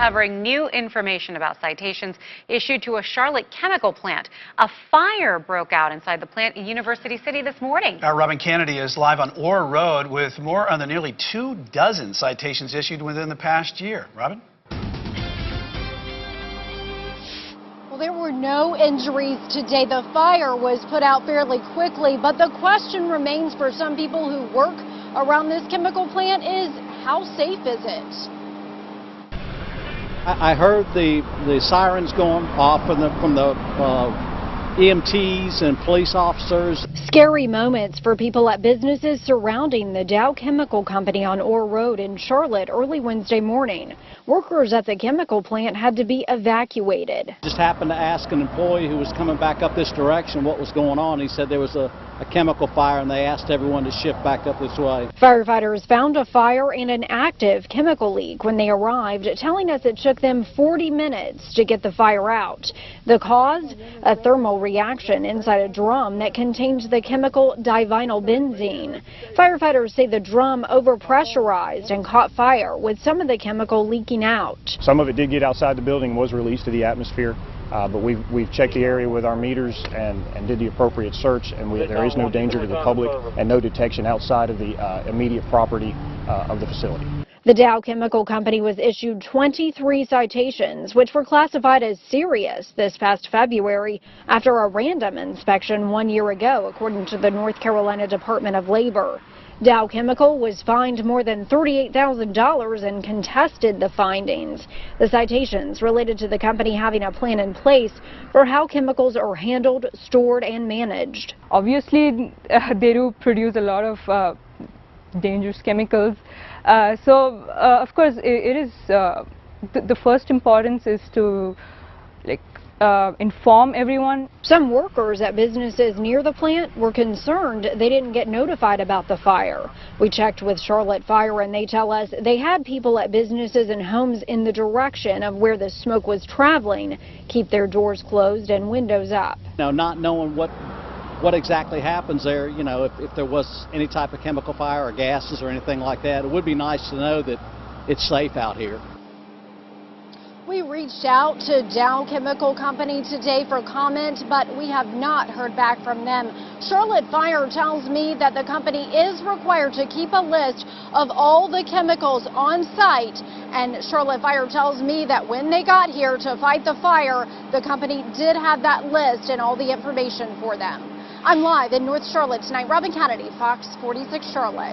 covering new information about citations issued to a Charlotte chemical plant. A fire broke out inside the plant in University City this morning. Our Robin Kennedy is live on Orr Road with more on the nearly 24 citations issued within the past year. Robin? Well, there were no injuries today. The fire was put out fairly quickly, but the question remains for some people who work around this chemical plant is, how safe is it? I heard the sirens going off from the EMTs and police officers. Scary moments for people at businesses surrounding the Dow Chemical Company on Orr Road in Charlotte early Wednesday morning. Workers at the chemical plant had to be evacuated. Just happened to ask an employee who was coming back up this direction what was going on. He said there was a chemical fire and they asked everyone to shift back up this way. Firefighters found a fire and an active chemical leak when they arrived, telling us it took them 40 minutes to get the fire out. The cause? A thermal reaction inside a drum that contained the chemical divinylbenzene. Firefighters say the drum overpressurized and caught fire, with some of the chemical leaking out. Some of it did get outside the building and was released to the atmosphere. But we've checked the area with our meters and did the appropriate search, and there is no danger to the public and no detection outside of the immediate property of the facility. The Dow Chemical Company was issued 23 citations, which were classified as serious this past February after a random inspection 1 year ago, according to the North Carolina Department of Labor. Dow Chemical was fined more than $38,000 and contested the findings. The citations related to the company having a plan in place for how chemicals are handled, stored, and managed. Obviously, they do produce a lot of dangerous chemicals. Of course, it is the first importance is to inform everyone. Some workers at businesses near the plant were concerned they didn't get notified about the fire. We checked with Charlotte Fire and they tell us they had people at businesses and homes in the direction of where the smoke was traveling keep their doors closed and windows up. Now, not knowing what exactly happens there, you know, if there was any type of chemical fire or gases or anything like that, it would be nice to know that it's safe out here. We reached out to Dow Chemical Company today for comment, but we have not heard back from them. Charlotte Fire tells me that the company is required to keep a list of all the chemicals on site, and Charlotte Fire tells me that when they got here to fight the fire, the company did have that list and all the information for them. I'm live in North Charlotte tonight. Robin Kennedy, Fox 46 Charlotte.